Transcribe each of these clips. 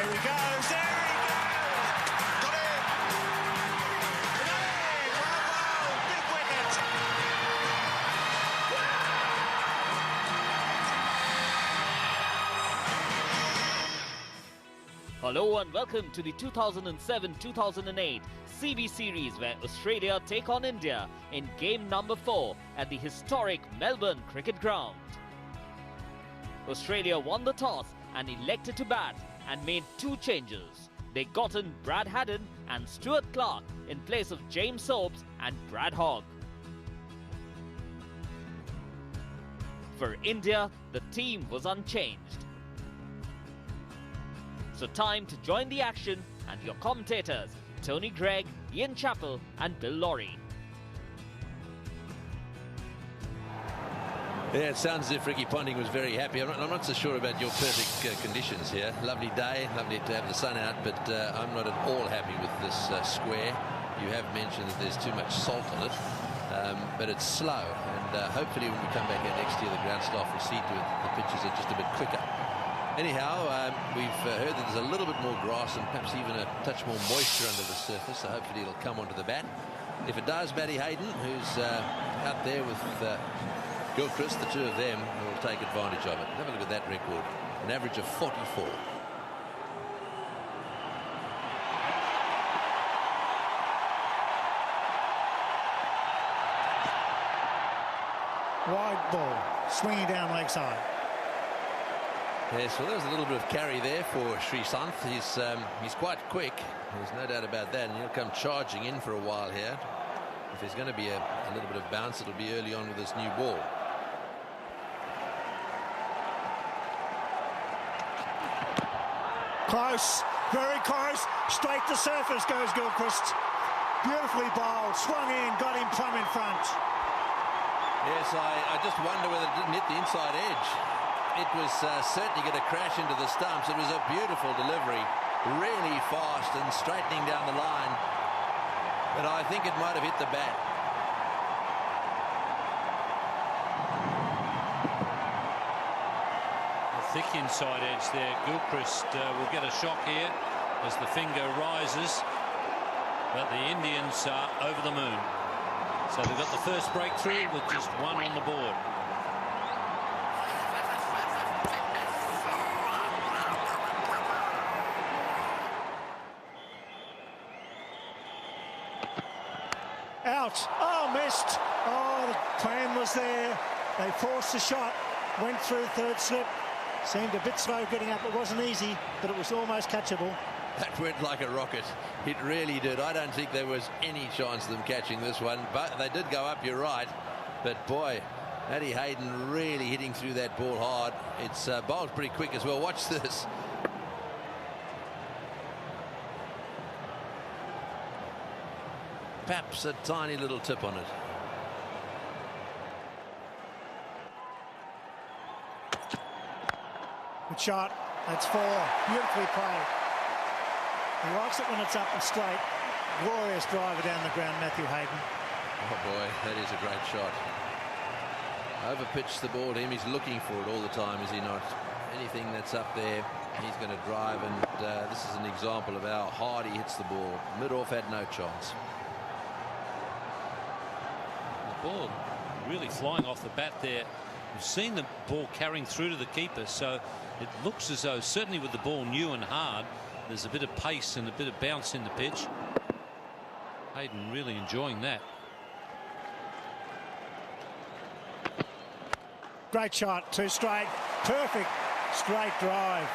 There he goes, there he goes! Got it! Got it! Bravo! Big wicket! Hello and welcome to the 2007-2008 CB Series where Australia take on India in game number 4 at the historic Melbourne Cricket Ground. Australia won the toss and elected to bat and made 2 changes. They got in Brad Haddin and Stuart Clark in place of James Soaps and Brad Hogg. For India, the team was unchanged. So time to join the action and your commentators, Tony Gregg, Ian Chappell and Bill Lawry. Yeah, it sounds as if Ricky Ponting was very happy. I'm not so sure about your perfect conditions here. Lovely day, lovely to have the sun out, but I'm not at all happy with this square. You have mentioned that there's too much salt on it, but it's slow, and hopefully when we come back here next year, the ground staff will see to it that the pitches are just a bit quicker. Anyhow, we've heard that there's a little bit more grass and perhaps even a touch more moisture under the surface, so hopefully it'll come onto the bat. If it does, Matty Hayden, who's out there with Gilchrist, the two of them will take advantage of it. Have a look at that record, an average of 44. Wide ball, swinging down leg side. Yes, well, there's a little bit of carry there for Sreesanth. He's quite quick. There's no doubt about that, and he'll come charging in for a while here. If there's going to be a little bit of bounce, it'll be early on with this new ball. Close, very close, straight to surface goes Gilchrist. Beautifully bowled, swung in, got him plumb in front. Yes, I just wonder whether it didn't hit the inside edge. It was certainly going to crash into the stumps. It was a beautiful delivery, really fast and straightening down the line. But I think it might have hit the bat. A thick inside edge there. Gilchrist will get a shock here as the finger rises. But the Indians are over the moon. So they've got the first breakthrough with just 1 on the board. Out. Oh, missed. Oh, the plan was there. They forced the shot, went through third slip. Seemed a bit slow getting up. It wasn't easy, but it was almost catchable. That went like a rocket. It really did. I don't think there was any chance of them catching this one, but they did go up, you're right. But boy, Matty Hayden really hitting through that ball hard. It's bowled pretty quick as well. Watch this. Perhaps a tiny little tip on it. Good shot. That's 4. Beautifully played. He likes it when it's up and straight. Glorious driver down the ground, Matthew Hayden. Oh boy, that is a great shot. Overpitched the ball to him. He's looking for it all the time, is he not? Anything that's up there, he's going to drive, and this is an example of how hard he hits the ball. Mid-off had no chance. The ball really flying off the bat there. We've seen the ball carrying through to the keeper, so it looks as though, certainly with the ball new and hard, there's a bit of pace and a bit of bounce in the pitch. Hayden really enjoying that. Great shot, 2 straight, perfect straight drive.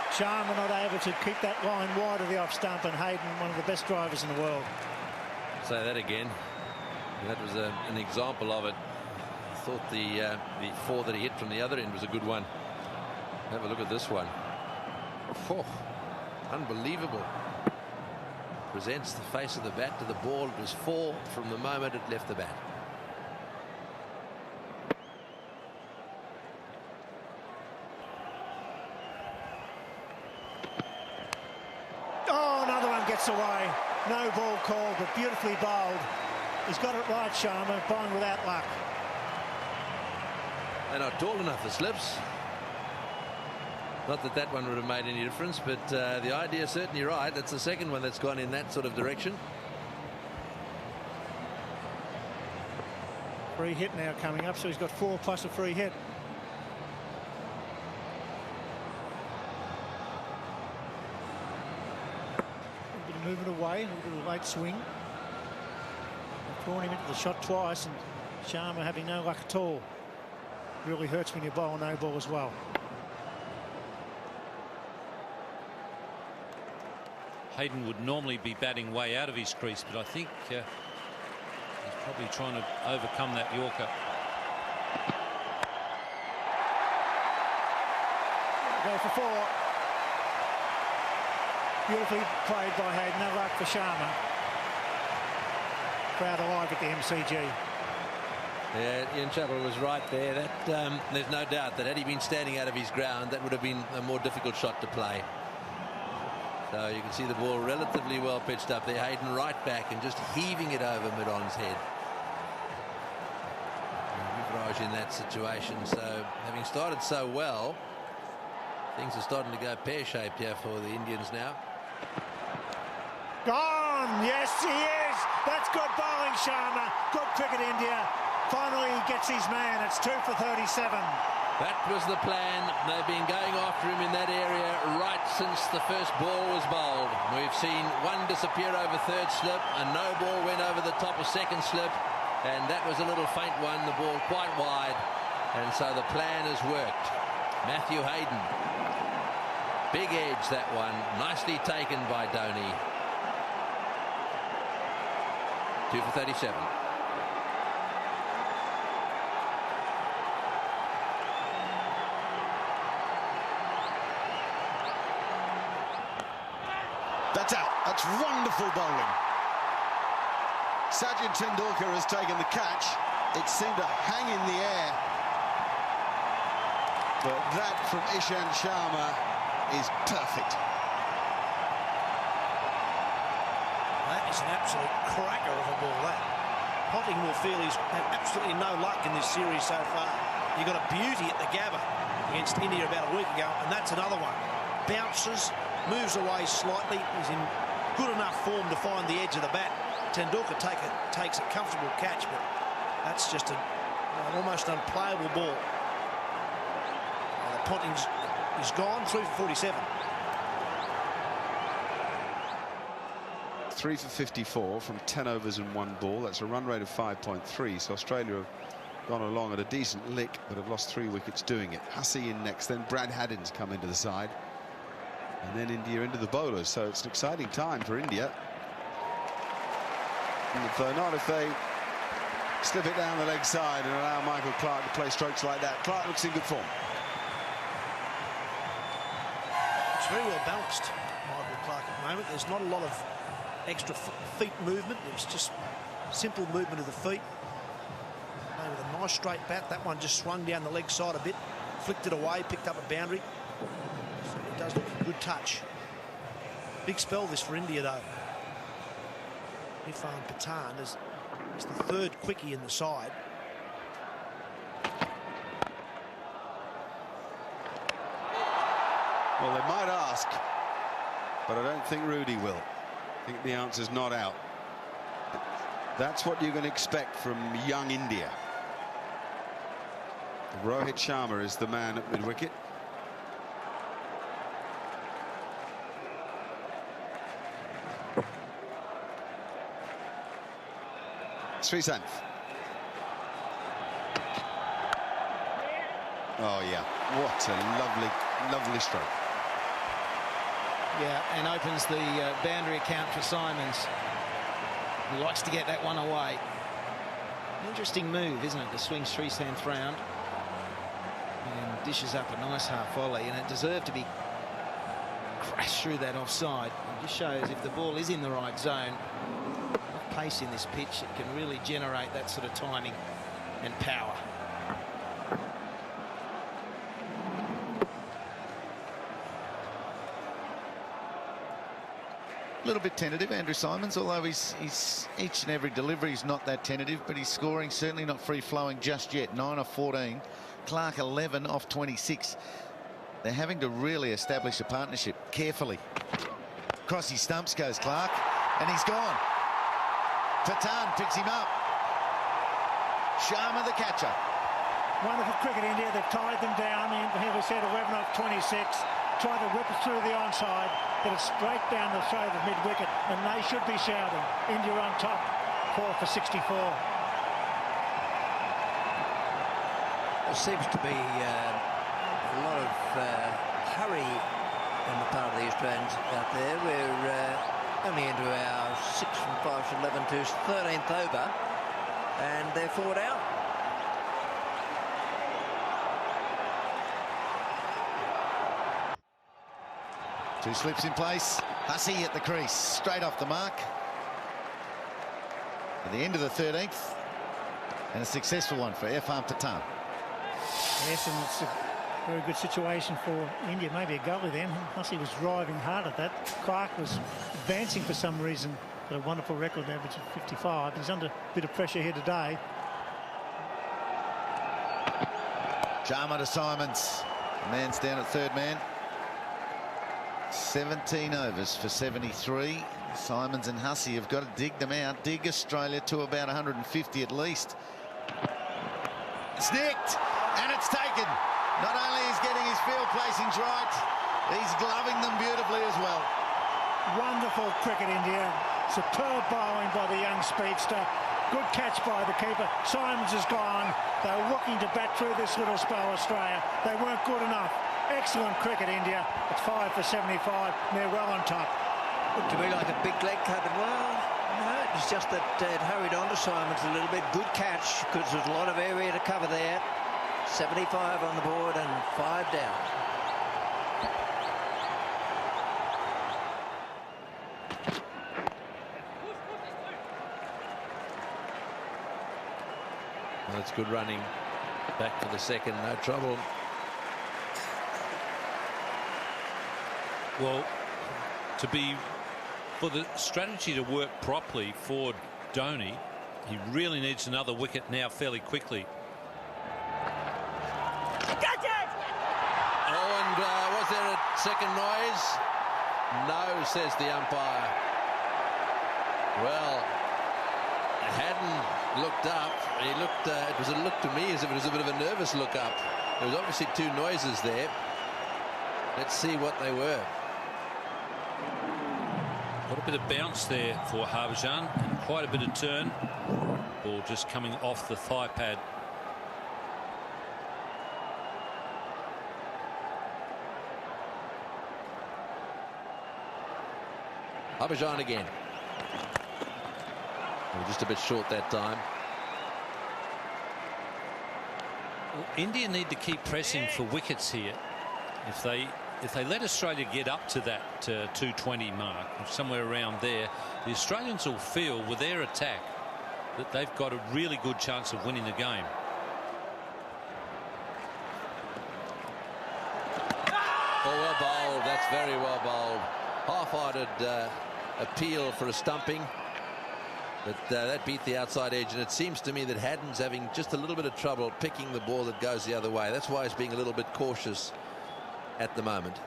Sharma not able to keep that line wide of the off stump, and Hayden, one of the best drivers in the world. Say that again. That was an example of it. I thought the 4 that he hit from the other end was a good one. Have a look at this one. Oh, unbelievable. Presents the face of the bat to the ball. It was 4 from the moment it left the bat. Oh, another one gets away. No ball called, but beautifully bowled. He's got it right, Sharma, bowling without luck. They're not tall enough, the slips. Not that that one would have made any difference, but the idea is certainly right. It's the second one that's gone in that sort of direction. Free hit now coming up, so he's got 4 plus a free hit. A bit of movement away, a little bit of late swing. They've drawn him into the shot twice, and Sharma having no luck at all. Really hurts when you bowl no ball as well. Hayden would normally be batting way out of his crease, but I think he's probably trying to overcome that Yorker. Go for 4. Beautifully played by Hayden. No luck for Sharma. Crowd alive at the MCG. Yeah, Ian Chappell was right there. That there's no doubt that had he been standing out of his ground, that would have been a more difficult shot to play. So you can see the ball relatively well pitched up there. Hayden right back and just heaving it over mid-on's head. Yuvraj in that situation. So having started so well, things are starting to go pear-shaped here for the Indians now. Gone! Yes, he is! That's good bowling, Sharma. Good cricket, India. Finally, he gets his man. It's 2 for 37. That was the plan. They've been going after him in that area right since the first ball was bowled. We've seen one disappear over third slip, and no ball went over the top of second slip, and that was a little faint one, the ball quite wide, and so the plan has worked. Matthew Hayden, big edge that one, nicely taken by Dhoni. 2 for 37. That's out. That's wonderful bowling. Sachin Tendulkar has taken the catch. It seemed to hang in the air. But that from Ishant Sharma is perfect. That is an absolute cracker of a ball, that. Ponting will feel he's had absolutely no luck in this series so far. You've got a beauty at the Gabba against India about a week ago, and that's another one. Bounces, moves away slightly, he's in good enough form to find the edge of the bat. Tendulkar takes a comfortable catch, but that's just an almost unplayable ball. Ponting is gone, 3 for 47. 3 for 54 from 10 overs and 1 ball. That's a run rate of 5.3. So Australia have gone along at a decent lick, but have lost 3 wickets doing it. Hussey in next, then Brad Haddin's come into the side. And then India into the bowlers. So it's an exciting time for India. And if not, if they slip it down the leg side and allow Michael Clarke to play strokes like that. Clarke looks in good form. It's very well balanced, Michael Clarke, at the moment. There's not a lot of extra feet movement. It's just simple movement of the feet. Maybe with a nice straight bat. That one just swung down the leg side a bit, flicked it away, picked up a boundary. So it does look a good touch. Big spell this for India, though. Irfan Pathan is the 3rd quickie in the side. Well, they might ask, but I don't think Rudy will. I think the answer's not out. That's what you're going to expect from young India. Rohit Sharma is the man at mid-wicket. Srisanth. Oh yeah, what a lovely stroke. Yeah, and opens the boundary account for Simons. He likes to get that one away. Interesting move, isn't it, to swing Srisanth round and dishes up a nice half volley, and it deserved to be crashed through that offside. It just shows if the ball is in the right zone, pace in this pitch, it can really generate that sort of timing and power. A little bit tentative, Andrew Simons, although he's each and every delivery is not that tentative, but he's scoring certainly not free flowing just yet. 9 off 14, Clarke 11 off 26. They're having to really establish a partnership carefully. Across his stumps goes Clark, and he's gone. Patan picks him up. Sharma the catcher. Wonderful cricket, India. They've tied them down. Here we said 11 off 26. Try to whip it through the onside, get it straight down the throat of mid-wicket, and they should be shouting. India on top, 4 for 64. There seems to be a lot of hurry on the part of the Australians out there. We're only into our 6 from 5 to 11 to 13th over, and they're forward out. Two slips in place. Hussey at the crease, straight off the mark. At the end of the 13th, and a successful one for Irfan Pathan. Yes, and it's a very good situation for India. Maybe a gully then. Hussey was driving hard at that. Clark was advancing for some reason. Got a wonderful record average of 55. He's under a bit of pressure here today. Sharma to Simons. The man's down at third man. 17 overs for 73. Simons and Hussey have got to dig them out. Dig Australia to about 150 at least. It's nicked, and it's taken. Not only is getting his field placings right, he's gloving them beautifully as well. Wonderful cricket, India. Superb bowling by the young speedster. Good catch by the keeper. Simons is gone. They're looking to bat through this little spell, Australia. They weren't good enough. Excellent cricket, India. It's 5 for 75. They're well on top. Looked to me like a big leg covered. Well, no, it's just that it hurried on to Simons a little bit. Good catch, because there's a lot of area to cover there. 75 on the board and 5 down. Well, that's good running. Back for the second, no trouble. Well, for the strategy to work properly for Dhoni, he really needs another wicket now fairly quickly. Oh, and was there a second noise? No, says the umpire. Well, Haddin looked up. He looked. It was a look to me as if it was a bit of a nervous look up. There was obviously two noises there. Let's see what they were. Got a bit of bounce there for Harbhajan, and quite a bit of turn. Ball just coming off the thigh pad. Harbhajan again. Just a bit short that time. Well, India need to keep pressing for wickets here. If they let Australia get up to that 220 mark, somewhere around there, the Australians will feel with their attack that they've got a really good chance of winning the game. Oh, well bowled. That's very well bowled. Half-hearted appeal for a stumping. But that beat the outside edge, and it seems to me that Haddin's having just a little bit of trouble picking the ball that goes the other way. That's why he's being a little bit cautious at the moment.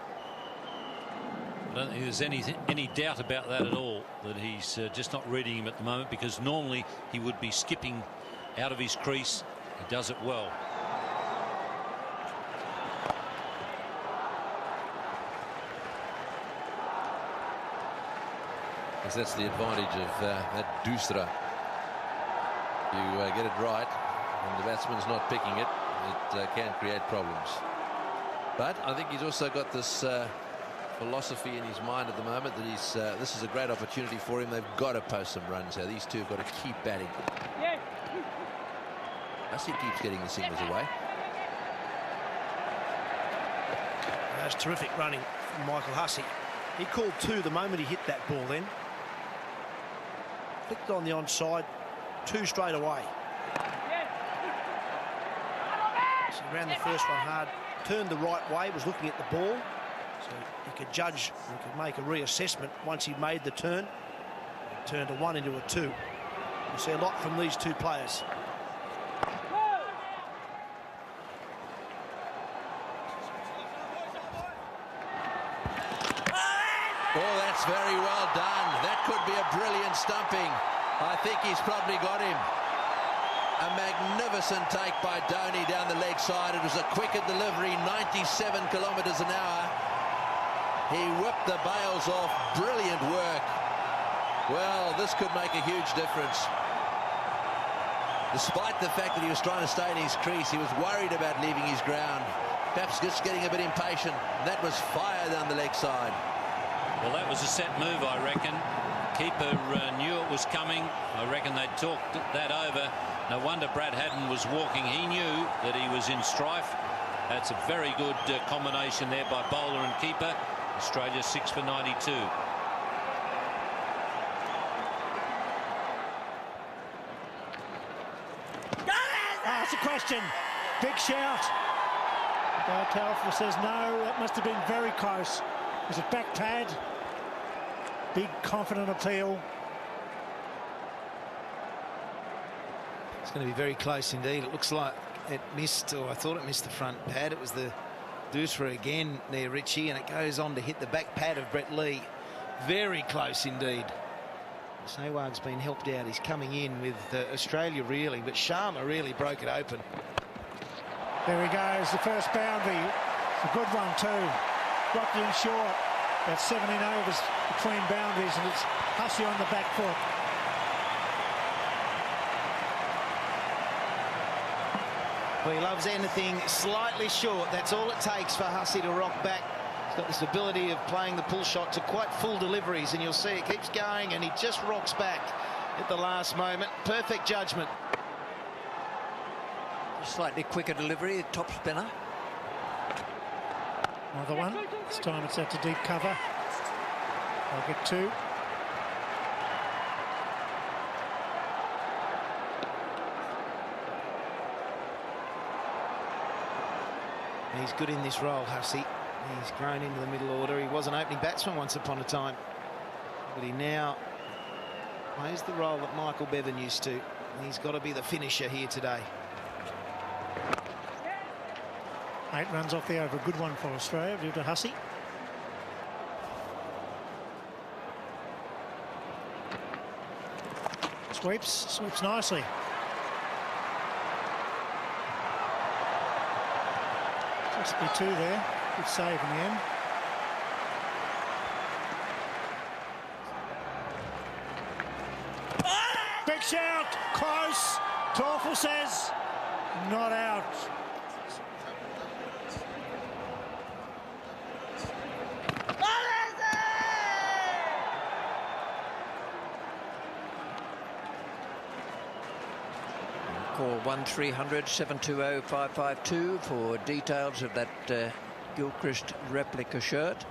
I don't think there's any doubt about that at all, that he's just not reading him at the moment, because normally he would be skipping out of his crease. He does it well. Because that's the advantage of that Dusra. You get it right and the batsman's not picking it, it can create problems. But I think he's also got this philosophy in his mind at the moment that he's this is a great opportunity for him. They've got to post some runs here. These two have got to keep batting. Hussey keeps getting the singles away. That's terrific running from Michael Hussey. He called two the moment he hit that ball then. Flicked on the onside, two straight away. So he ran the first one hard, turned the right way, was looking at the ball. So he could judge, he could make a reassessment once he made the turn. He turned a 1 into a 2. We'll see a lot from these two players. That's very well done. That could be a brilliant stumping. I think he's probably got him. A magnificent take by Dhoni down the leg side. It was a quicker delivery, 97 kilometres an hour. He whipped the bails off. Brilliant work. Well, this could make a huge difference. Despite the fact that he was trying to stay in his crease, he was worried about leaving his ground. Perhaps just getting a bit impatient. That was fire down the leg side. Well, that was a set move, I reckon. Keeper knew it was coming. I reckon they talked that over. No wonder Brad Haddin was walking. He knew that he was in strife. That's a very good combination there by bowler and keeper. Australia 6 for 92. That's a question. Big shout. Guy Telfer says no, that must have been very close. Was it back pad? Big confident appeal. It's going to be very close indeed. It looks like it missed, or I thought it missed the front pad. It was the Dusra again near Richie, and it goes on to hit the back pad of Brett Lee. Very close indeed. Sehwag's been helped out. He's coming in with Australia really, but Sharma really broke it open. There he goes, the first boundary. It's a good one too. Dropped in short. That's 17 overs between boundaries, and it's Hussey on the back foot. Well, he loves anything slightly short. That's all it takes for Hussey to rock back. He's got this ability of playing the pull shot to quite full deliveries, and you'll see it keeps going, and he just rocks back at the last moment. Perfect judgment. Slightly quicker delivery, top spinner. Another one. This time it's out to deep cover. I'll get two. He's good in this role, Hussey. He's grown into the middle order. He was an opening batsman once upon a time, but he now plays the role that Michael Bevan used to. He's got to be the finisher here today. 8 runs off the over. A good one for Australia due to Hussey. Sweeps nicely. Just be 2 there. Good save in the end. Big shout, close. Torfel says not out. Call 1300 720 552 for details of that Gilchrist replica shirt.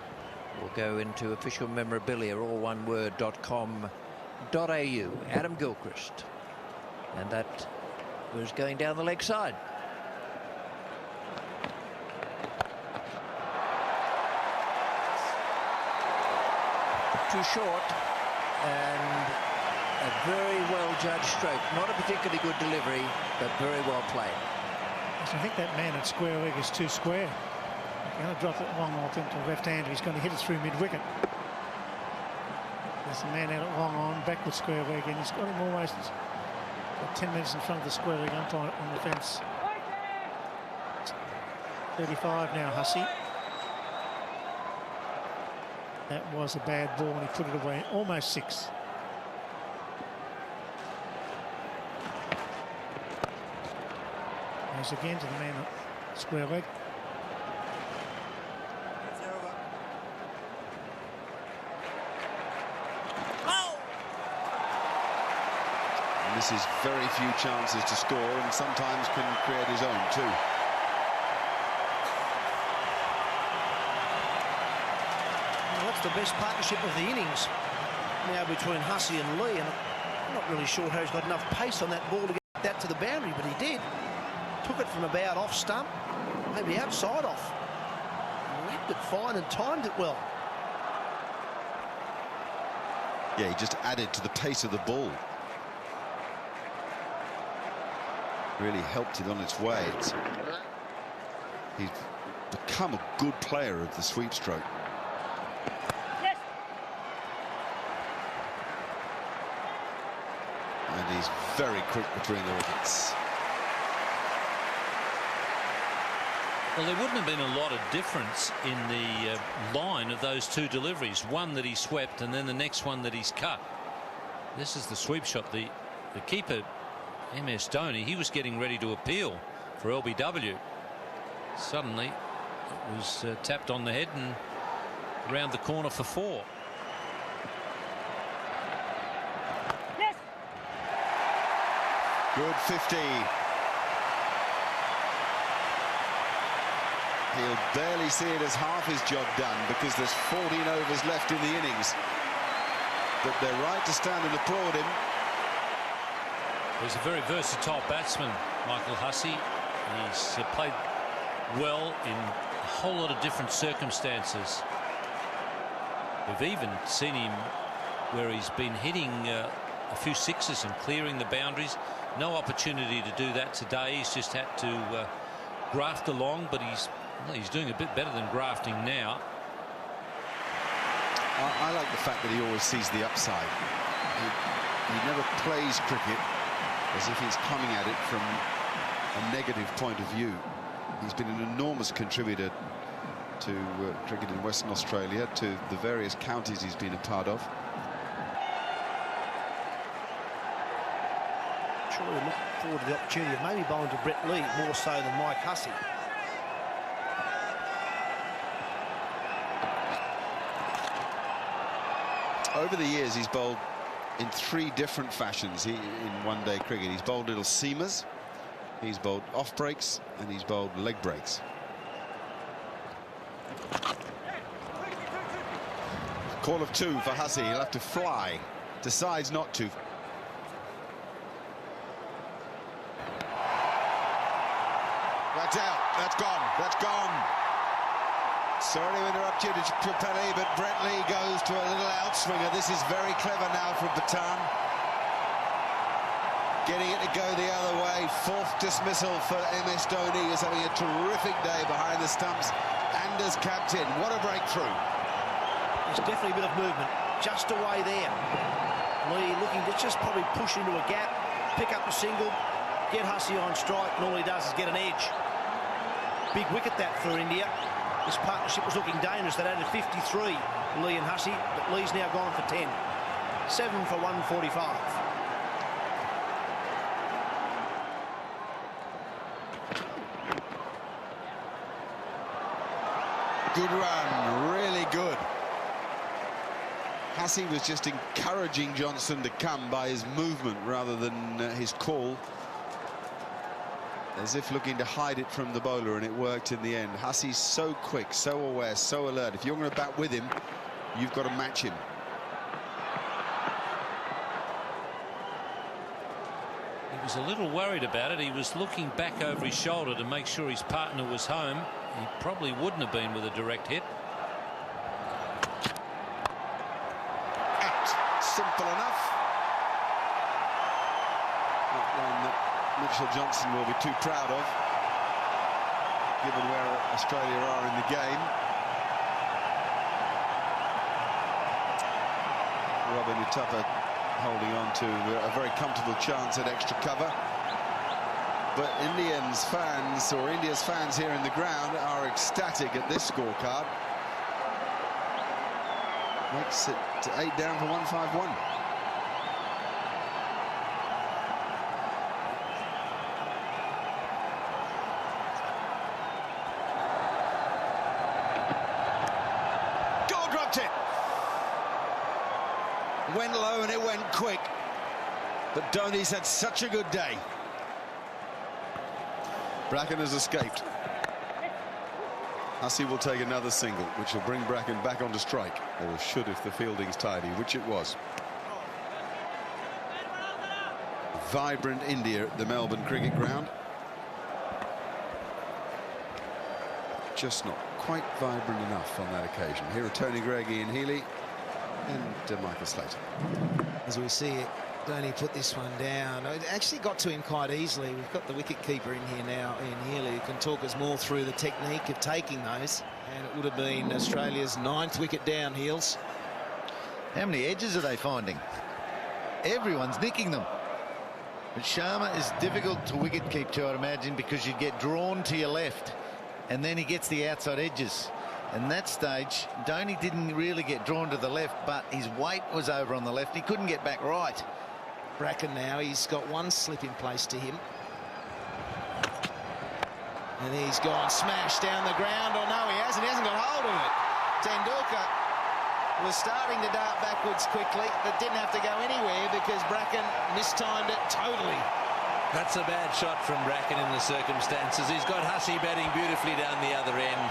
We'll go into official memorabilia, all one word.com.au. Adam Gilchrist, and that was going down the leg side. Too short, and a very well judged stroke. Not a particularly good delivery, but very well played. I think that man at square leg is too square. He's going to drop it long off into left-hander. He's going to hit it through mid-wicket. There's a man out at long on, backward square leg, and he's got him almost 10 metres in front of the square leg umpire on the fence. 35 now, Hussey. That was a bad ball, and he put it away. Almost 6. Goes again to the man at square leg. And this is very few chances to score, and sometimes can create his own too. Well, that's the best partnership of the innings now between Hussey and Lee, and I'm not really sure how he's got enough pace on that ball to get that to the boundary, but he did. Took it from about off stump, maybe outside off. Whipped it fine and timed it well. Yeah, he just added to the pace of the ball. Really helped it on its way. He's become a good player of the sweep stroke. He's very quick between the wickets. Well, there wouldn't have been a lot of difference in the line of those two deliveries. One that he swept and then the next one that he's cut. This is the sweep shot. The keeper, MS Dhoni, he was getting ready to appeal for LBW. Suddenly it was tapped on the head and round the corner for 4. Good 50. He'll barely see it as half his job done because there's 14 overs left in the innings. But they're right to stand and applaud him. He's a very versatile batsman, Michael Hussey. He's played well in a whole lot of different circumstances. We've even seen him where he's been hitting a few sixes and clearing the boundaries. No opportunity to do that today. He's just had to graft along, but he's doing a bit better than grafting now. I like the fact that he always sees the upside. He never plays cricket as if he's coming at it from a negative point of view. He's been an enormous contributor to cricket in Western Australia, to the various counties he's been a part of. Surely look forward to the opportunity of maybe bowling to Brett Lee more so than Mike Hussey. Over the years, he's bowled in 3 different fashions in one-day cricket. He's bowled little seamers, he's bowled off breaks, and he's bowled leg breaks. Call of 2 for Hussey. He'll have to fly. Decides not to. That's out. That's gone. That's gone. Sorry to interrupt you, Tripelli, but Brett Lee goes to a little outswinger. This is very clever now from Patan. Getting it to go the other way. 4th dismissal for MS Dhoni, who's having a terrific day behind the stumps and as captain. What a breakthrough. There's definitely a bit of movement just away there. Lee looking to just probably push into a gap, pick up a single, get Hussey on strike, and all he does is get an edge. Big wicket that for India. This partnership was looking dangerous. They'd added 53, Lee and Hussey, but Lee's now gone for 10. 7 for 145. Good run, really good. Hussey was just encouraging Johnson to come by his movement rather than his call. As if looking to hide it from the bowler, and it worked in the end. Hussey's so quick, so aware, so alert. If you're going to bat with him, you've got to match him. He was a little worried about it. He was looking back over his shoulder to make sure his partner was home. He probably wouldn't have been with a direct hit. Simple enough. Not one that Mitchell Johnson will be too proud of, given where Australia are in the game. Robin Uthappa holding on to a very comfortable chance at extra cover. But Indians fans, or India's fans here in the ground, are ecstatic at this scorecard. Makes it 8 down for 151. Goal dropped it. Went low and it went quick. But Dhoni's had such a good day. Bracken has escaped. Hussey will take another single, which will bring Bracken back onto strike, or should if the fielding's tidy, which it was. Vibrant India at the Melbourne Cricket Ground. Just not quite vibrant enough on that occasion. Here are Tony Greig, Ian Healy and Michael Slater. As we see it, Dhoni put this one down. It actually got to him quite easily. We've got the wicket-keeper in here now, Ian Healy, who can talk us more through the technique of taking those. And it would have been Australia's 9th wicket down, Heels. How many edges are they finding? Everyone's nicking them. But Sharma is difficult to wicket keep to, I'd imagine, because you get drawn to your left and then he gets the outside edges. And that stage, Dhoni didn't really get drawn to the left, but his weight was over on the left. He couldn't get back right. Bracken now, he's got one slip in place to him. And he's gone smash down the ground. Oh, no, he hasn't got hold of it. Tendulkar was starting to dart backwards quickly, but didn't have to go anywhere because Bracken mistimed it totally. That's a bad shot from Bracken in the circumstances. He's got Hussey batting beautifully down the other end.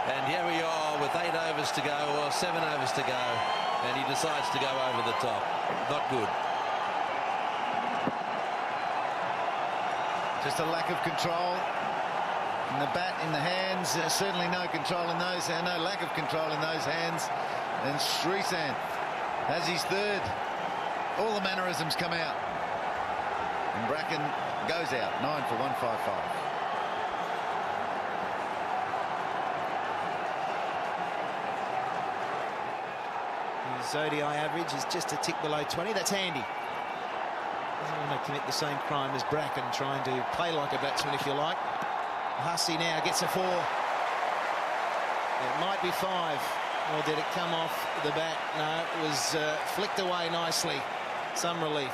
And here we are with 8 overs to go, or 7 overs to go, and he decides to go over the top. Not good. Just a lack of control. And the bat in the hands, certainly no control in those, no lack of control in those hands. And Sreesanth has his third. All the mannerisms come out. And Bracken goes out, 9 for 155. His ODI average is just a tick below 20. That's handy. Doesn't want to commit the same crime as Bracken, trying to play like a batsman, if you like. Hussey now gets a 4. It might be 5. Or did it come off the bat? No, it was flicked away nicely. Some relief.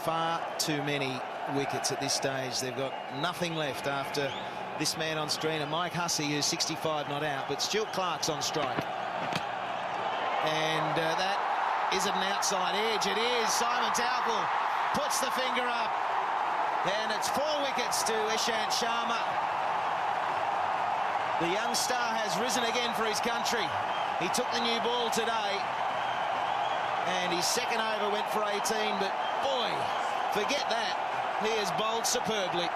Far too many wickets at this stage. They've got nothing left after this man on screen. And Mike Hussey, who's 65, not out. But Stuart Clark's on strike. And that isn't an outside edge. It is. Simon Towell puts the finger up. And it's 4 wickets to Ishant Sharma. The young star has risen again for his country. He took the new ball today. And his second over went for 18. But, boy, forget that. He has bowled superbly.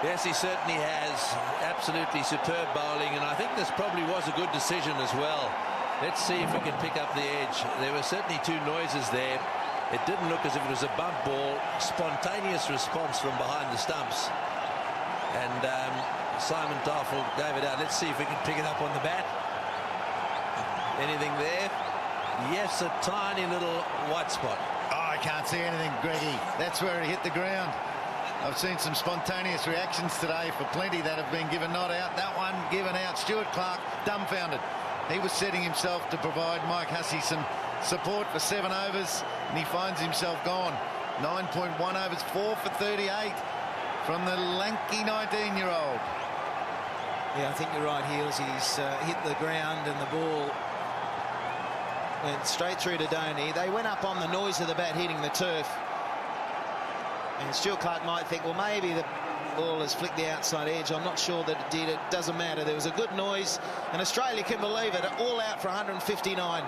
Yes, he certainly has. Absolutely superb bowling. And I think this probably was a good decision as well. Let's see if we can pick up the edge. There were certainly 2 noises there. It didn't look as if it was a bump ball. Spontaneous response from behind the stumps. And Simon Towell gave it out. Let's see if we can pick it up on the bat. Anything there? Yes, a tiny little white spot. Oh, I can't see anything, Greggy. That's where he hit the ground. I've seen some spontaneous reactions today for plenty that have been given not out. That one given out. Stuart Clark dumbfounded. He was setting himself to provide Mike Hussey some support for 7 overs, and he finds himself gone. 9.1 overs, 4 for 38 from the lanky 19-year-old. Yeah, I think you're right, Heels. He's hit the ground and the ball went straight through to Dhoni. They went up on the noise of the bat hitting the turf. And Stuart Clark might think, well, maybe the ball has flicked the outside edge. I'm not sure that it did. It doesn't matter. There was a good noise, and Australia can believe it. All out for 159.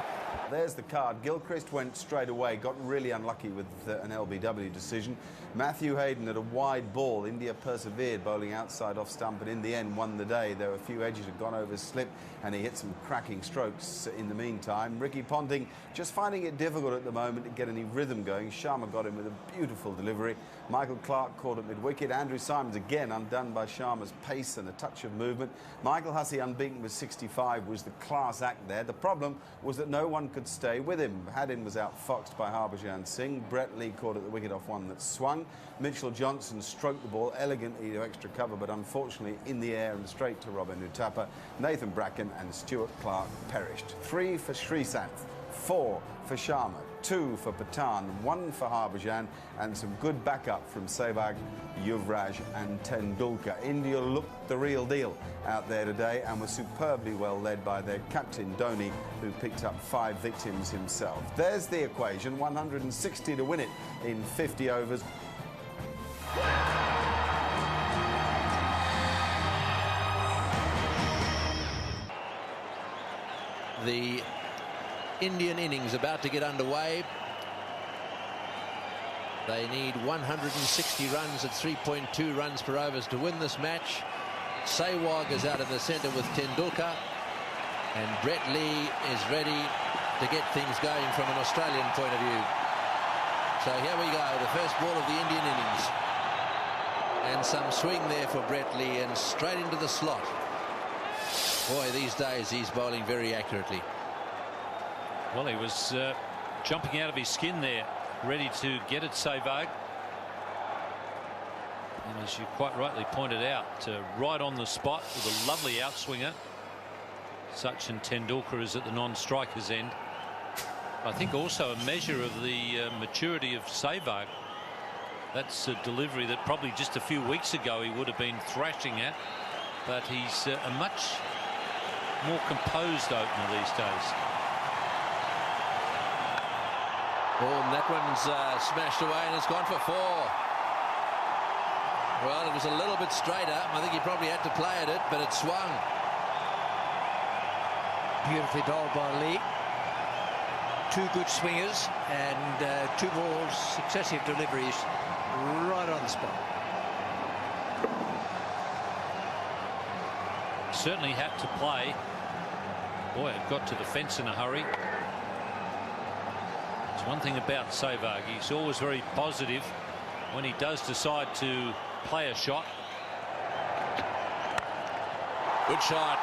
There's the card. Gilchrist went straight away, got really unlucky with an LBW decision. Matthew Hayden at a wide ball. India persevered, bowling outside off stump, and in the end won the day. There were a few edges had gone over his slip, and he hit some cracking strokes in the meantime. Ricky Ponting just finding it difficult at the moment to get any rhythm going. Sharma got him with a beautiful delivery. Michael Clark caught at mid-wicket. Andrew Symonds again undone by Sharma's pace and a touch of movement. Michael Hussey unbeaten with 65 was the class act there. The problem was that no one could stay with him. Haddin was outfoxed by Harbhajan Singh. Brett Lee caught at the wicket off one that swung. Mitchell Johnson stroked the ball elegantly to extra cover, but unfortunately in the air and straight to Robin Uthappa. Nathan Bracken and Stuart Clark perished. 3 for Sreesanth, 4 for Sharma, 2 for Pathan, 1 for Harbhajan, and some good backup from Sehwag, Yuvraj and Tendulkar. India looked the real deal out there today and was superbly well led by their captain Dhoni, who picked up 5 victims himself. There's the equation, 160 to win it in 50 overs. The Indian innings about to get underway. They need 160 runs at 3.2 runs per overs to win this match. Sehwag is out in the centre with Tendulkar, and Brett Lee is ready to get things going from an Australian point of view. So here we go, the first ball of the Indian innings. And some swing there for Brett Lee, and straight into the slot. Boy, these days he's bowling very accurately. Well, he was jumping out of his skin there ready to get at Sehwag. And as you quite rightly pointed out, right on the spot with a lovely outswinger. Sachin Tendulkar is at the non-striker's end. I think also a measure of the maturity of Sehwag. That's a delivery that probably just a few weeks ago he would have been thrashing at, but he's a much more composed opener these days. And that one's smashed away and it's gone for 4. Well, it was a little bit straighter. I think he probably had to play at it, but it swung. Beautifully bowled by Lee. 2 good swingers and 2 balls, successive deliveries right on the spot. Certainly had to play. Boy, it got to the fence in a hurry. It's one thing about Sehwag, he's always very positive when he does decide to play a shot. Good shot.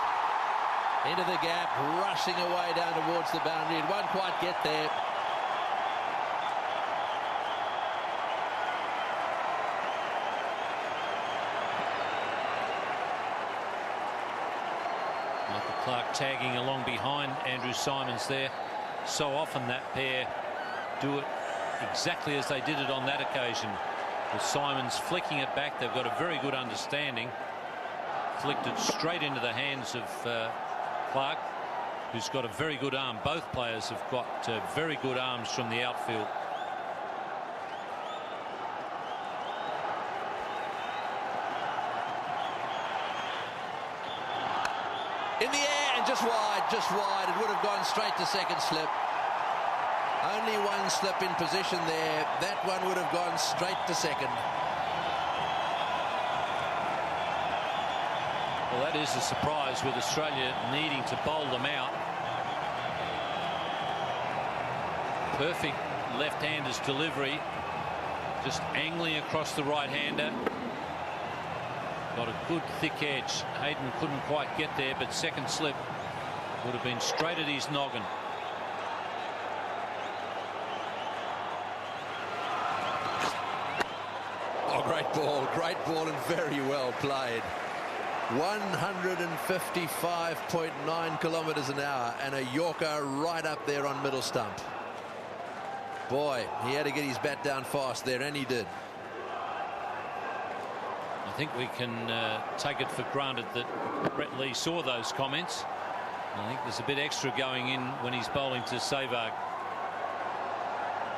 Into the gap, rushing away down towards the boundary. It won't quite get there. Michael Clarke tagging along behind Andrew Symonds there. So often that pair do it exactly as they did it on that occasion, with Symonds flicking it back. They've got a very good understanding. Flicked it straight into the hands of Clarke, who's got a very good arm. Both players have got very good arms from the outfield. In the air and just wide, just wide. It would have gone straight to second slip. Only one slip in position there. That one would have gone straight to second. Well, that is a surprise with Australia needing to bowl them out. Perfect left-hander's delivery. Just angling across the right-hander. Got a good thick edge. Hayden couldn't quite get there, but second slip would have been straight at his noggin. Oh, great ball and very well played. 155.9 kilometres an hour and a Yorker right up there on middle stump. Boy, he had to get his bat down fast there, and he did. I think we can take it for granted that Brett Lee saw those comments. I think there's a bit extra going in when he's bowling to Sehwag.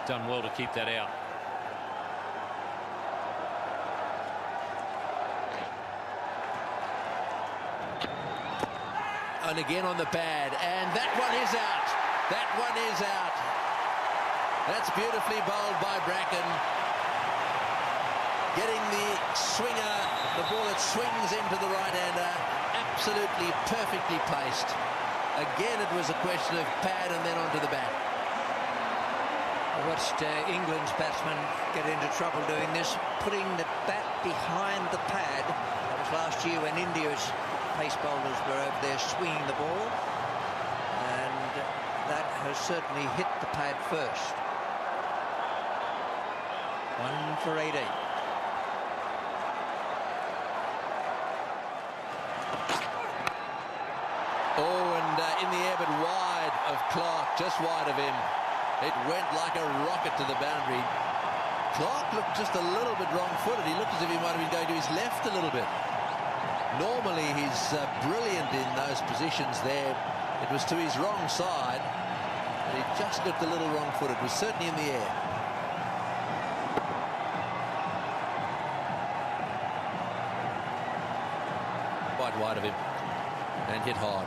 Done well to keep that out. And again on the pad, and that one is out. That one is out. That's beautifully bowled by Bracken. Getting the swinger, the ball that swings into the right-hander, absolutely perfectly placed. Again, it was a question of pad and then onto the bat. I watched England's batsmen get into trouble doing this, putting the bat behind the pad. That was last year when India's pace bowlers were over there swinging the ball, and that has certainly hit the pad first. 1 for 18. Oh, and in the air, but wide of Clarke, just wide of him. It went like a rocket to the boundary. Clarke looked just a little bit wrong-footed. He looked as if he might have been going to his left a little bit. Normally he's brilliant in those positions there. It was to his wrong side, and he just looked a little wrong-footed. It was certainly in the air. Quite wide of him, and hit hard.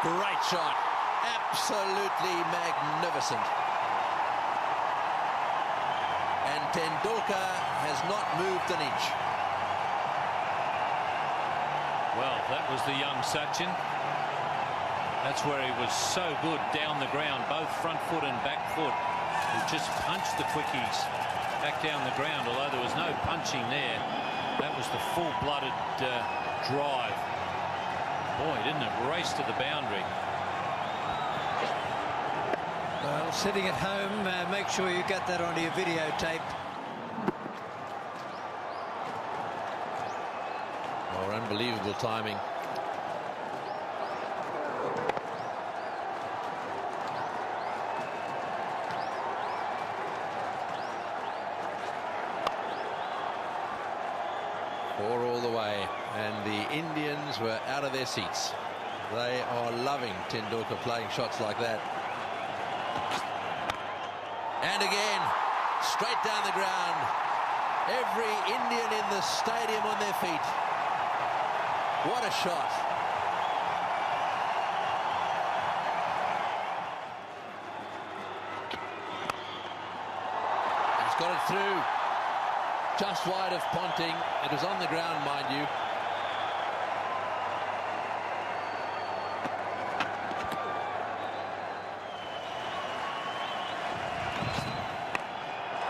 Great shot. Absolutely magnificent. And Tendulkar has not moved an inch. Well, that was the young Sachin. That's where he was so good down the ground, both front foot and back foot. He just punched the quickies back down the ground, although there was no punching there. That was the full-blooded drive. Boy, didn't it race to the boundary. Well, sitting at home, make sure you get that onto your videotape. Oh, unbelievable timing. Four all the way, and the Indians were out of their seats. They are loving Tendulkar playing shots like that. And again, straight down the ground. Every Indian in the stadium on their feet. What a shot. He's got it through. Just wide of Ponting. It was on the ground, mind you.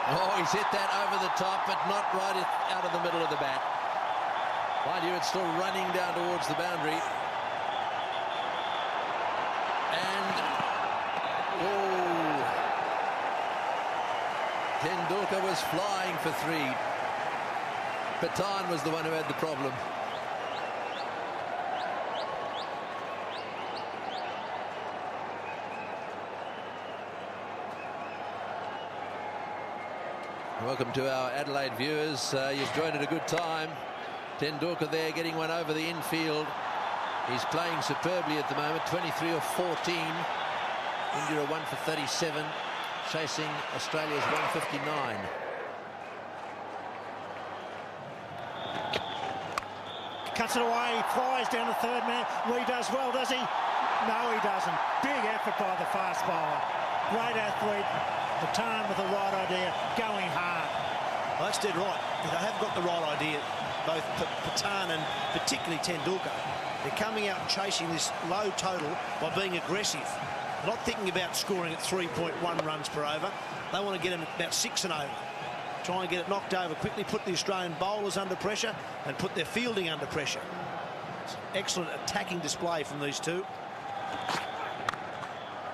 Oh, he's hit that over the top, but not right out of the middle of the bat. Mind you, it's still running down towards the boundary. And, oh, Tendulkar was flying for three. Pathan was the one who had the problem. Welcome to our Adelaide viewers. You've joined at a good time. Tendulkar there getting one over the infield. He's playing superbly at the moment, 23 or 14. India are 1 for 37, chasing Australia's 159. Cuts it away, flies down the third man. Lee does well, does he? No, he doesn't. Big effort by the fast bowler. Great athlete. Pathan with the right idea, going hard. Well, that's dead right. They have got the right idea, both Pathan and particularly Tendulkar. They're coming out and chasing this low total by being aggressive. They're not thinking about scoring at 3.1 runs per over. They want to get them at about 6 and over. Try and get it knocked over quickly, put the Australian bowlers under pressure and put their fielding under pressure. It's an excellent attacking display from these two.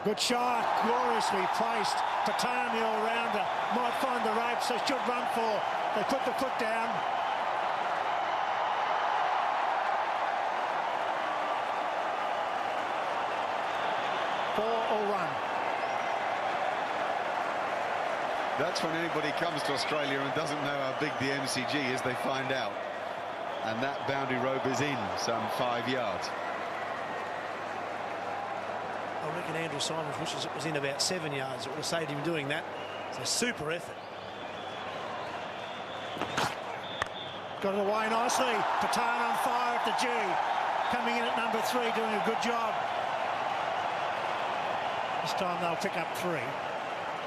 Good shot, gloriously placed. Pathan, the all-rounder, might find the ropes, they should run for. They put the foot down. Four all run. That's when anybody comes to Australia and doesn't know how big the MCG is, they find out. And that boundary rope is in some 5 yards. I reckon Andrew Symonds wishes it was in about 7 yards. It would have saved him doing that. It's a super effort. Got it away nicely. Pathan on fire at the G. Coming in at number 3, doing a good job. This time they'll pick up 3.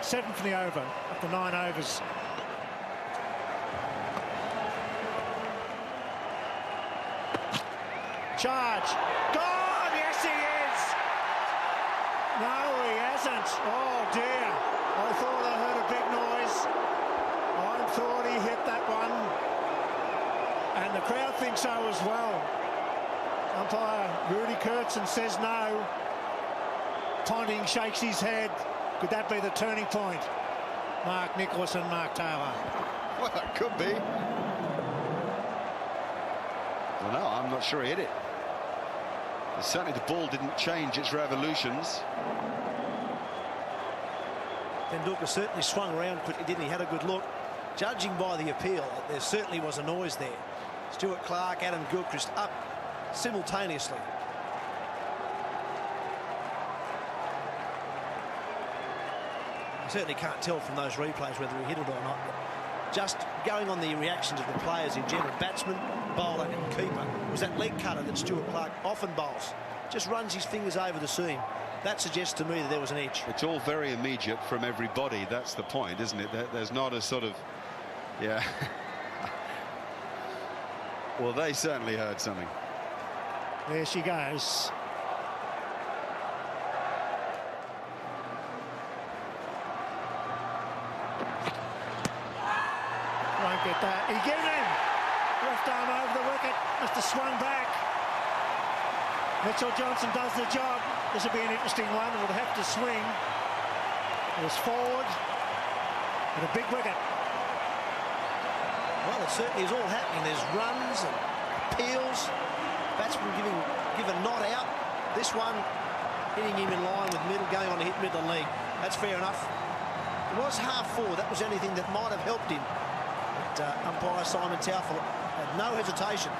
7 for the over, of the 9 overs. Charge. Gone! Yes, he is! No, he hasn't. Oh, dear. I thought I heard a big noise. I thought he hit that one. And the crowd thinks so as well. Umpire Rudy Kurtzen says no. Ponting shakes his head. Could that be the turning point? Mark Nicholas and Mark Taylor. Well, it could be. Well, no, I'm not sure he hit it. Certainly the ball didn't change its revolutions. Tendulkar certainly swung around quickly, didn't he? Had a good look. Judging by the appeal, there certainly was a noise there. Stuart Clark, Adam Gilchrist up simultaneously. You certainly can't tell from those replays whether he hit it or not. Just going on the reactions of the players in general, batsman, bowler and keeper, was that leg cutter that Stuart Clark often bowls. Just runs his fingers over the seam. That suggests to me that there was an edge. It's all very immediate from everybody. That's the point, isn't it? There's not a sort of, yeah. Well, they certainly heard something. There she goes. Won't get that. He get him. Left arm over the wicket. Must have swung back. Mitchell Johnson does the job. This will be an interesting one. It would have to swing. It was forward. And a big wicket. Well, it certainly is all happening. There's runs and appeals. Batsman give a not out. This one hitting him in line with middle, going on to hit middle leg. That's fair enough. It was half forward. That was the only thing that might have helped him. But umpire Simon Taufel had no hesitation.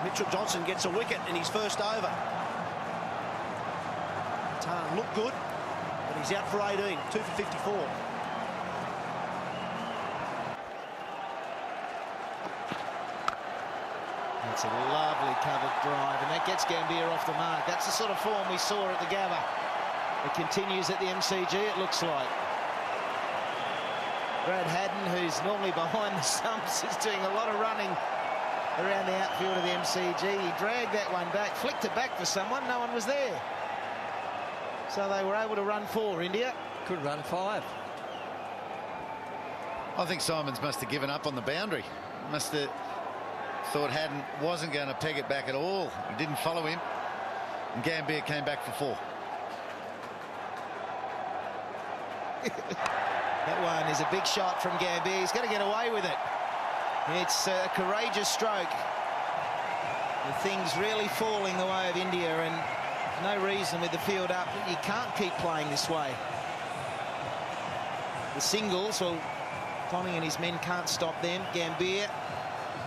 Mitchell Johnson gets a wicket in his first over. Tarn looked good, but he's out for 18, 2 for 54. It's a lovely covered drive, and that gets Gambier off the mark. That's the sort of form we saw at the Gabba. It continues at the MCG, it looks like. Brad Haddin, who's normally behind the stumps, is doing a lot of running around the outfield of the MCG. He dragged that one back, flicked it back for someone, no one was there. So they were able to run 4, India. Could run 5. I think Simons must have given up on the boundary. Must have thought Haddin wasn't going to peg it back at all. He didn't follow him. And Gambier came back for 4. That one is a big shot from Gambier. He's got to get away with it. It's a courageous stroke. The thing's really falling the way of India, and no reason with the field up. You can't keep playing this way. The singles, well, Ponting and his men can't stop them. Gambier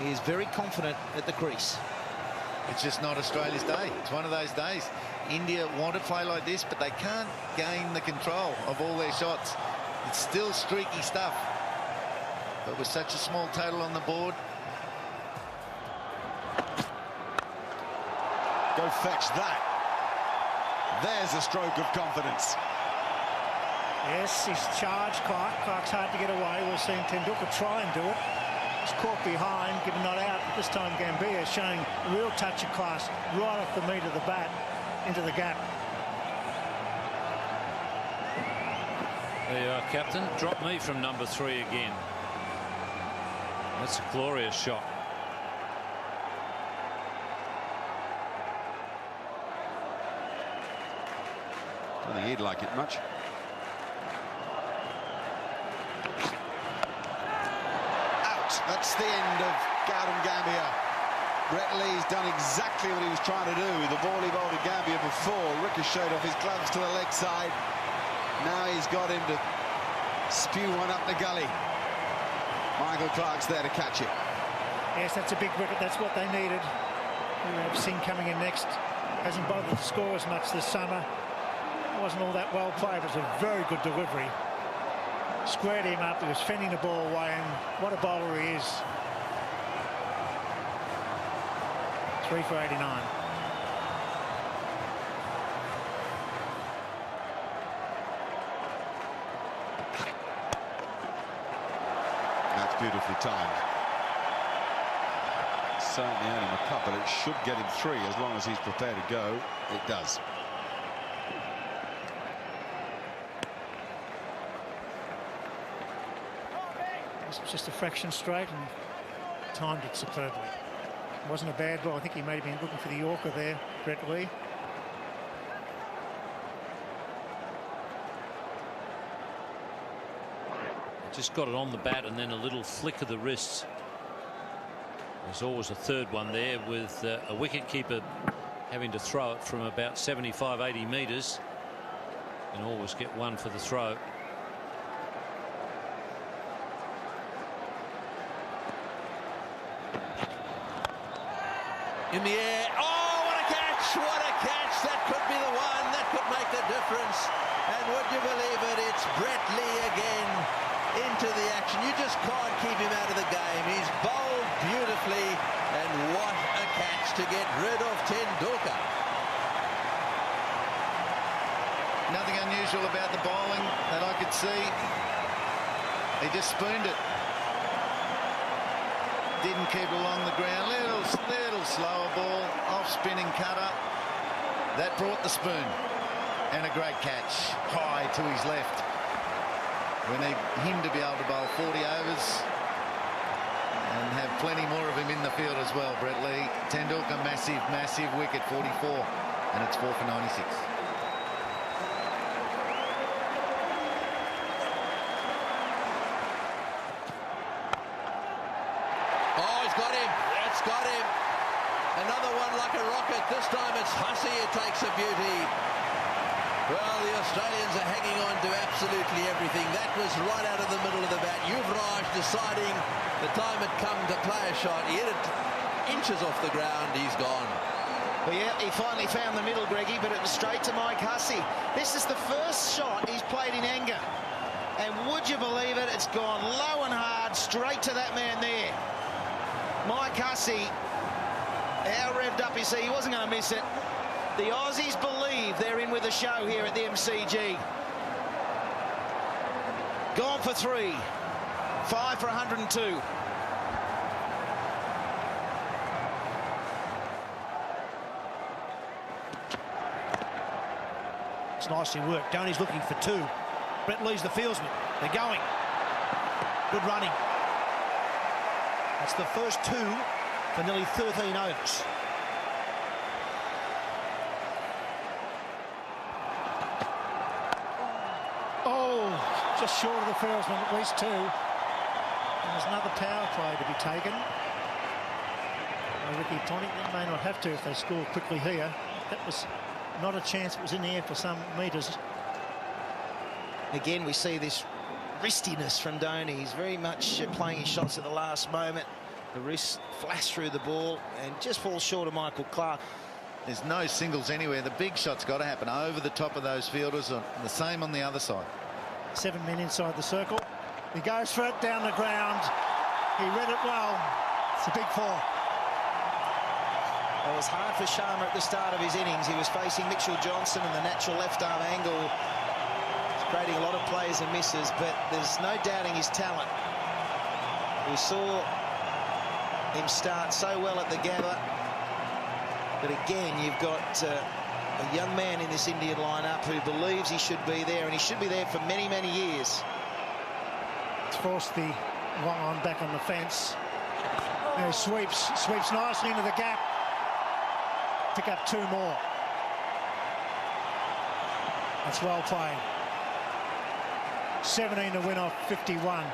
is very confident at the crease. It's just not Australia's day. It's one of those days. India want to play like this, but they can't gain the control of all their shots. It's still streaky stuff. But with such a small total on the board. Go fetch that. There's a stroke of confidence. Yes, he's charged Clark. Clark's hard to get away. We've seen Tendulkar try and do it. He's caught behind, given not out. This time Gambier showing a real touch of class right off the meat of the bat into the gap. There you are, Captain. Drop me from number 3 again. That's a glorious shot. Don't think he'd like it much. Out. That's the end of Gautam Gambier. Brett Lee's done exactly what he was trying to do. The ball he bowled at Gambier before ricocheted off his gloves to the leg side. Now he's got him to spew one up the gully. Michael Clark's there to catch it. Yes, that's a big wicket. That's what they needed. We have Singh coming in next. Hasn't bothered to score as much this summer. Wasn't all that well played. It was a very good delivery. Squared him up. He was fending the ball away, and what a bowler he is. 3 for 89. That's beautifully timed. Certainly earning a cut, but it should get him 3 as long as he's prepared to go. It does. It was just a fraction straight and timed it superbly. It wasn't a bad ball. I think he may have been looking for the Yorker there, Brett Lee. Just got it on the bat and then a little flick of the wrists. There's always a third one there with a wicketkeeper having to throw it from about 75-80 metres and always get one for the throw. In the air. Oh, what a catch! What a catch! That could be the one that could make the difference. And would you believe it? It's Brett Lee again into the action. You just can't keep him out of the game. He's bowled beautifully, and what a catch to get rid of Tendulkar. Nothing unusual about the bowling that I could see. He just spooned it. Didn't keep it along the ground. Little slower ball, off-spinning cutter. That brought the spoon. And a great catch, high to his left. We need him to be able to bowl 40 overs. and have plenty more of him in the field as well. Brett Lee, Tendulkar, massive wicket, 44, and it's 4 for 96. Oh, he's got him. It's got him. Another one like a rocket. This time it's Hussey who takes a beauty. Well, the Australians are hanging on to absolutely everything. That was right out of the middle of the bat. Yuvraj deciding the time had come to play a shot. He hit it inches off the ground. He's gone. Well, yeah, he finally found the middle, Greggy, but it was straight to Mike Hussey. This is the first shot he's played in anger. And would you believe it? It's gone low and hard, straight to that man there. Mike Hussey, how revved up is he? He wasn't going to miss it. The Aussies believe they're in with a show here at the MCG. Gone for 3. 5 for 102. It's nicely worked. Dhoni's looking for 2. Brett Lee's the fieldsman. They're going. Good running. That's the first 2 for nearly 13 overs. Oh, just short of the fieldsman, at least 2. And there's another power play to be taken. Ricky Ponting, they may not have to if they score quickly here. That was not a chance. It was in the air for some metres. Again, we see this wristiness from Dhoni. He's very much playing his shots at the last moment. The wrist flashed through the ball and just falls short of Michael Clarke. There's no singles anywhere. The big shot's got to happen over the top of those fielders. The same on the other side. 7 men inside the circle. He goes for it down the ground. He read it well. It's a big 4. It was hard for Sharma at the start of his innings. He was facing Mitchell Johnson and the natural left arm angle, creating a lot of plays and misses, but there's no doubting his talent. We saw him start so well at the Gabba, but again, you've got a young man in this Indian lineup who believes he should be there, and he should be there for many, many years. It's forced the long on back on the fence. And he sweeps nicely into the gap. Pick up 2 more. That's well played. 17 to win off 51.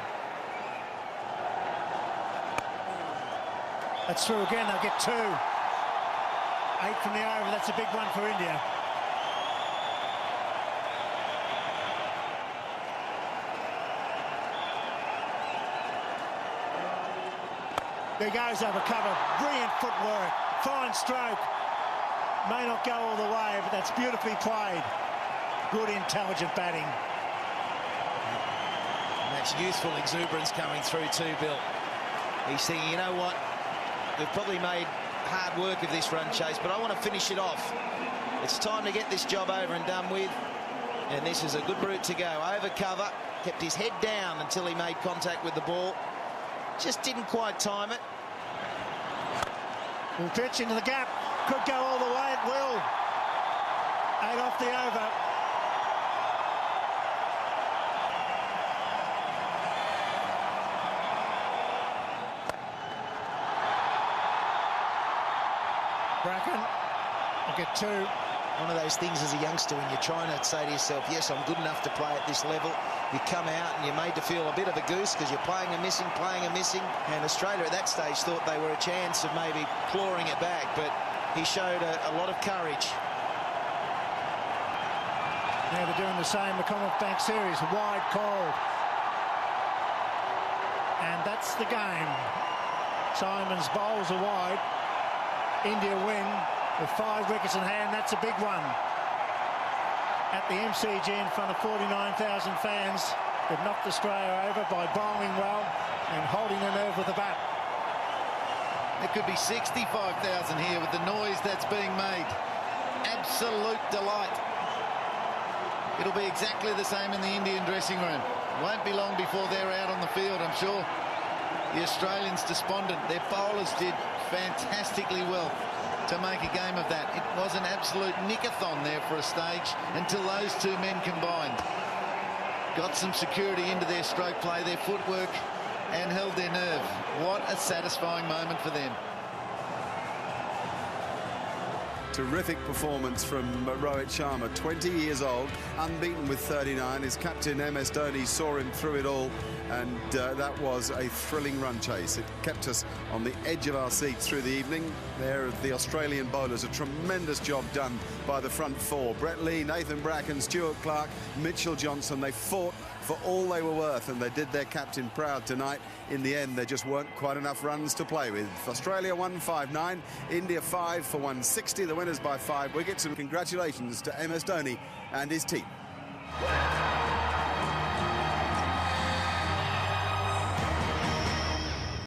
That's through again. They'll get 2. 8 from the over. That's a big one for India. There goes over cover. Brilliant footwork. Fine stroke. May not go all the way, but that's beautifully played. Good, intelligent batting. And that's youthful exuberance coming through too, Bill. He's thinking, you know what? We've probably made hard work of this run chase, but I want to finish it off. It's time to get this job over and done with. And this is a good route to go. Over cover, kept his head down until he made contact with the ball. Just didn't quite time it. Will pitch into the gap. Could go all the way. It will. 8 off the over. Bracken will get 2. One of those things as a youngster when you're trying to say to yourself, yes, I'm good enough to play at this level. You come out and you're made to feel a bit of a goose because you're playing and missing. And Australia at that stage thought they were a chance of maybe clawing it back, but he showed a lot of courage. Now they're doing the same. The Commonwealth Bank Series, wide called. And that's the game. Simons bowls are wide. India win with 5 wickets in hand. That's a big one. At the MCG in front of 49,000 fans, they've knocked Australia over by bowling well and holding the nerve with the bat. There could be 65,000 here with the noise that's being made. Absolute delight. It'll be exactly the same in the Indian dressing room. Won't be long before they're out on the field, I'm sure. The Australians despondent. Their bowlers did fantastically well to make a game of that. It was an absolute nickathon there for a stage until those 2 men combined. Got some security into their stroke play, their footwork, and held their nerve. What a satisfying moment for them. Terrific performance from Rohit Sharma, 20 years old, unbeaten with 39. His captain, MS Dhoni, saw him through it all, and that was a thrilling run chase. It kept us on the edge of our seats through the evening. There, the Australian bowlers, a tremendous job done by the front four. Brett Lee, Nathan Bracken, Stuart Clark, Mitchell Johnson. They fought for all they were worth, and they did their captain proud tonight. In the end, there just weren't quite enough runs to play with. Australia 159, India 5 for 160. The winners by 5 wickets, and congratulations to MS Dhoni and his team.